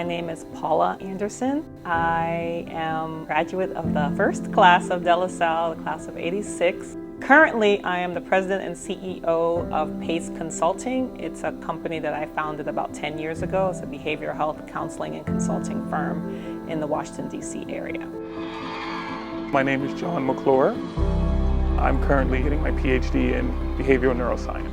name is Paula Anderson. I am a graduate of the first class of De La Salle, the class of '86. Currently, I am the president and CEO of PACE Consulting. It's a company that I founded about 10 years ago. It's a behavioral health counseling and consulting firm in the Washington, D.C. area. My name is John McClure. I'm currently getting my PhD in behavioral neuroscience.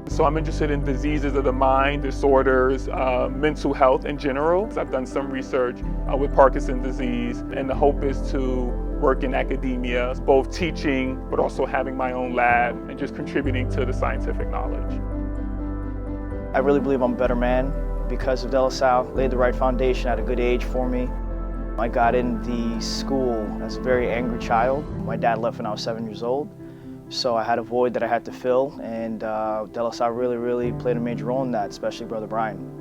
So I'm interested in diseases of the mind, disorders, mental health in general. I've done some research with Parkinson's disease, and the hope is to work in academia, both teaching, but also having my own lab and just contributing to the scientific knowledge. I really believe I'm a better man because of De La Salle. Laid the right foundation at a good age for me. I got in the school as a very angry child. My dad left when I was 7 years old, so I had a void that I had to fill, and De La Salle really played a major role in that, especially Brother Brian.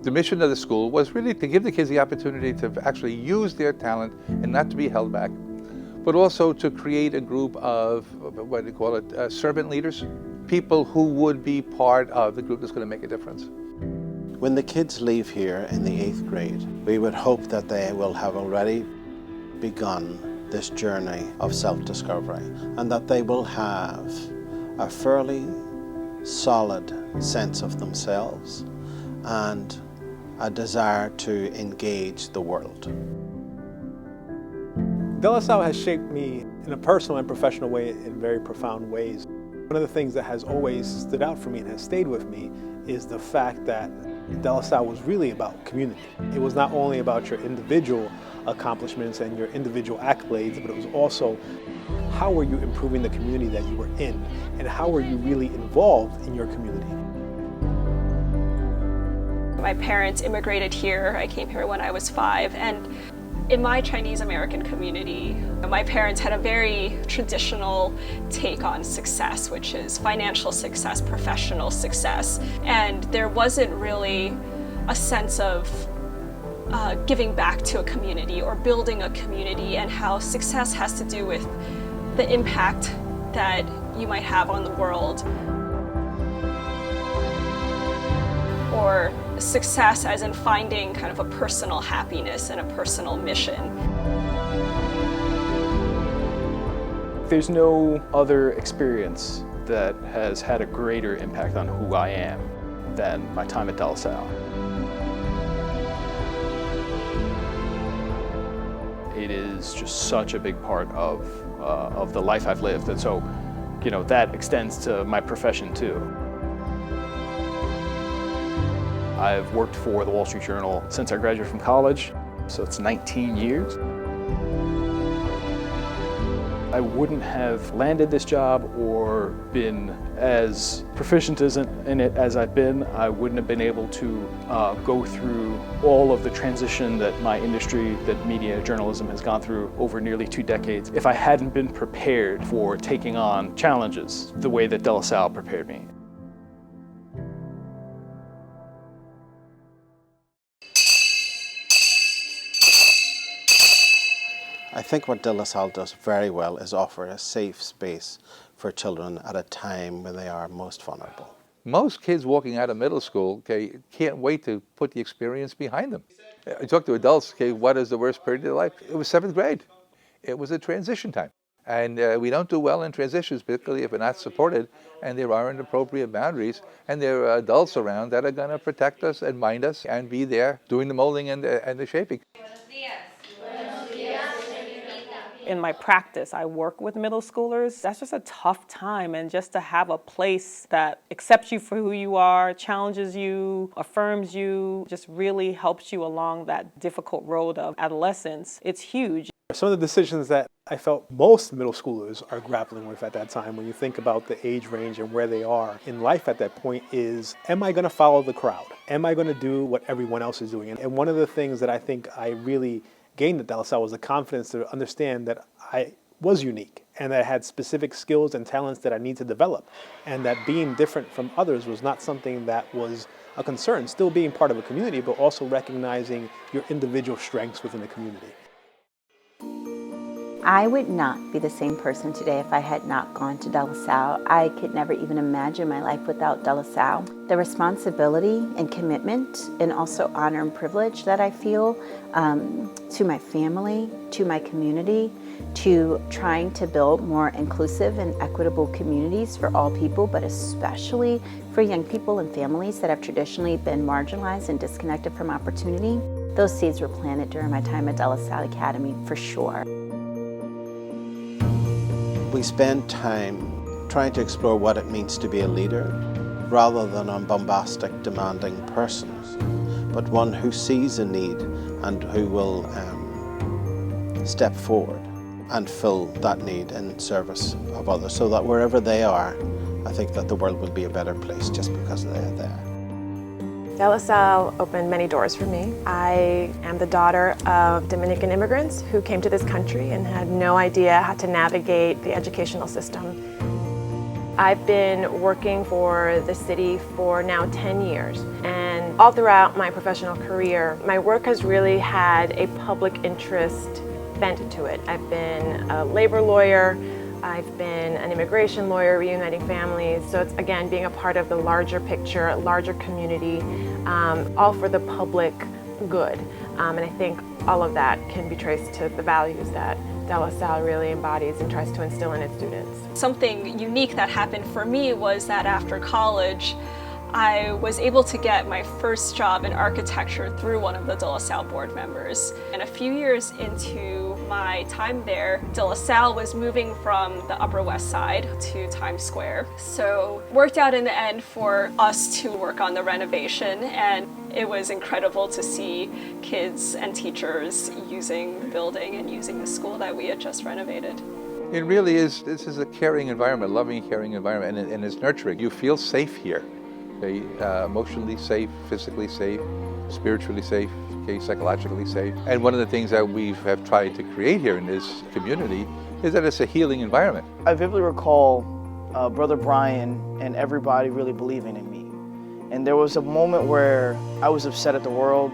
The mission of the school was really to give the kids the opportunity to actually use their talent and not to be held back, but also to create a group of, what do you call it, servant leaders, people who would be part of the group that's going to make a difference. When the kids leave here in the 8th grade, we would hope that they will have already begun this journey of self-discovery, and that they will have a fairly solid sense of themselves and a desire to engage the world. De La Salle has shaped me in a personal and professional way in very profound ways. One of the things that has always stood out for me and has stayed with me is the fact that De La Salle was really about community. It was not only about your individual accomplishments and your individual accolades, but it was also how were you improving the community that you were in, and how were you really involved in your community. My parents immigrated here. I came here when I was 5, and in my Chinese American community, my parents had a very traditional take on success, which is financial success, professional success, and there wasn't really a sense of giving back to a community or building a community, and how success has to do with the impact that you might have on the world, or success as in finding kind of a personal happiness and a personal mission. There's no other experience that has had a greater impact on who I am than my time at De La Salle. It is just such a big part of the life I've lived, and so, you know, that extends to my profession too. I've worked for the Wall Street Journal since I graduated from college, so it's 19 years. I wouldn't have landed this job or been as proficient in it as I've been. I wouldn't have been able to go through all of the transition that my industry, that media journalism has gone through over nearly 2 decades, if I hadn't been prepared for taking on challenges the way that De La Salle prepared me. I think what De La Salle does very well is offer a safe space for children at a time when they are most vulnerable. Most kids walking out of middle school, okay, can't wait to put the experience behind them. I talk to adults, okay, what is the worst period of their life? It was 7th grade. It was a transition time. And we don't do well in transitions, particularly if we're not supported and there aren't appropriate boundaries, and there are adults around that are going to protect us and mind us and be there doing the molding and the shaping. In my practice, I work with middle schoolers. That's just a tough time, and just to have a place that accepts you for who you are, challenges you, affirms you, just really helps you along that difficult road of adolescence, it's huge. Some of the decisions that I felt most middle schoolers are grappling with at that time, when you think about the age range and where they are in life at that point, is, am I going to follow the crowd? Am I going to do what everyone else is doing? And one of the things that I think I really gained at De La Salle was the confidence to understand that I was unique and that I had specific skills and talents that I need to develop, and that being different from others was not something that was a concern. Still being part of a community, but also recognizing your individual strengths within the community. I would not be the same person today if I had not gone to De La Salle. I could never even imagine my life without De La Salle. The responsibility and commitment and also honor and privilege that I feel to my family, to my community, to trying to build more inclusive and equitable communities for all people, but especially for young people and families that have traditionally been marginalized and disconnected from opportunity. Those seeds were planted during my time at De La Salle Academy for sure. We spend time trying to explore what it means to be a leader, rather than a bombastic, demanding person, but one who sees a need and who will step forward and fill that need in service of others, so that wherever they are, I think that the world will be a better place just because they're there. De La Salle opened many doors for me. I am the daughter of Dominican immigrants who came to this country and had no idea how to navigate the educational system. I've been working for the city for now 10 years, and all throughout my professional career, my work has really had a public interest bent to it. I've been a labor lawyer, I've been an immigration lawyer reuniting families, so it's again being a part of the larger picture, larger community, all for the public good. And I think all of that can be traced to the values that De La Salle really embodies and tries to instill in its students. Something unique that happened for me was that after college, I was able to get my first job in architecture through one of the De La Salle board members. And a few years into my time there, De La Salle was moving from the Upper West Side to Times Square. So it worked out in the end for us to work on the renovation, and it was incredible to see kids and teachers using the building and using the school that we had just renovated. It really is, this is a caring environment, loving, caring environment, and it's nurturing. You feel safe here. Okay, emotionally safe, physically safe, spiritually safe, okay, psychologically safe. And one of the things that we have tried to create here in this community is that it's a healing environment. I vividly recall Brother Brian and everybody really believing in me. And there was a moment where I was upset at the world,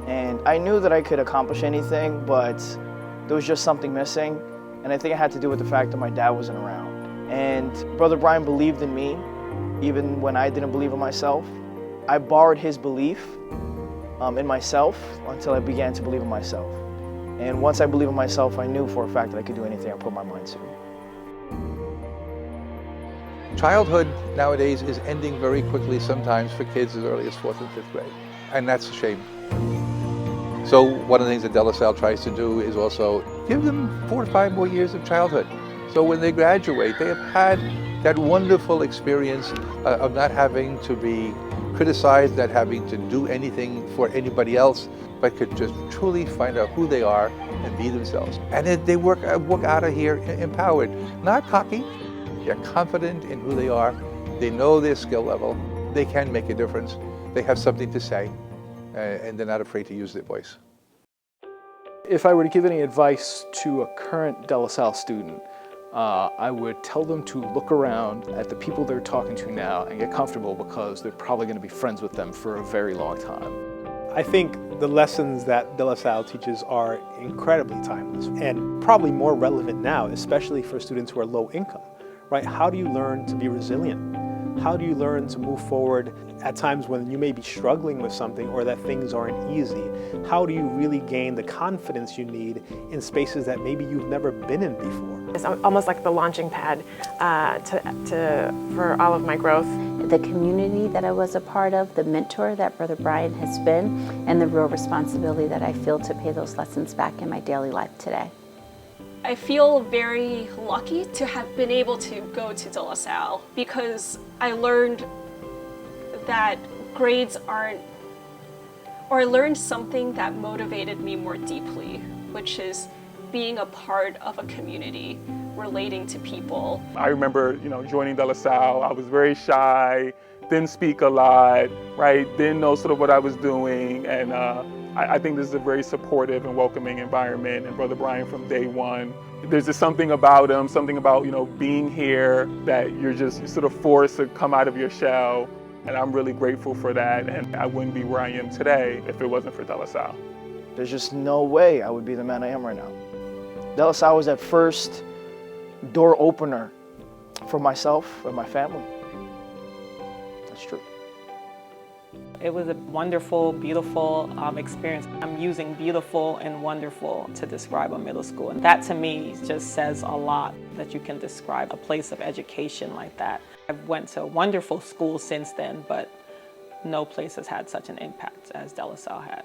and I knew that I could accomplish anything, but there was just something missing. And I think it had to do with the fact that my dad wasn't around. And Brother Brian believed in me, even when I didn't believe in myself. I borrowed his belief in myself until I began to believe in myself. And once I believed in myself, I knew for a fact that I could do anything I put my mind to. Childhood nowadays is ending very quickly, sometimes for kids as early as 4th and 5th grade. And that's a shame. So one of the things that De La Salle tries to do is also give them 4 or 5 more years of childhood. So when they graduate, they have had that wonderful experience of not having to be criticized, not having to do anything for anybody else, but could just truly find out who they are and be themselves. And they walk out of here empowered, not cocky. They're confident in who they are. They know their skill level. They can make a difference. They have something to say, and they're not afraid to use their voice. If I were to give any advice to a current De La Salle student, I would tell them to look around at the people they're talking to now and get comfortable, because they're probably going to be friends with them for a very long time. I think the lessons that De La Salle teaches are incredibly timeless and probably more relevant now, especially for students who are low income, right? How do you learn to be resilient? How do you learn to move forward at times when you may be struggling with something or that things aren't easy? How do you really gain the confidence you need in spaces that maybe you've never been in before? It's almost like the launching pad for all of my growth. The community that I was a part of, the mentor that Brother Brian has been, and the real responsibility that I feel to pay those lessons back in my daily life today. I feel very lucky to have been able to go to De La Salle, because I learned that grades aren't, or I learned something that motivated me more deeply, which is being a part of a community, relating to people. I remember, joining De La Salle. I was very shy, didn't speak a lot, right? Didn't know sort of what I was doing, and I think this is a very supportive and welcoming environment. And Brother Brian, from day one, there's just something about him, something about being here, that you're sort of forced to come out of your shell. And I'm really grateful for that. And I wouldn't be where I am today if it wasn't for De La Salle. There's just no way I would be the man I am right now. De La Salle was that first door opener for myself and my family. That's true. It was a wonderful, beautiful experience. I'm using beautiful and wonderful to describe a middle school. And that to me just says a lot, that you can describe a place of education like that. I've went to wonderful schools since then, but no place has had such an impact as De La Salle had.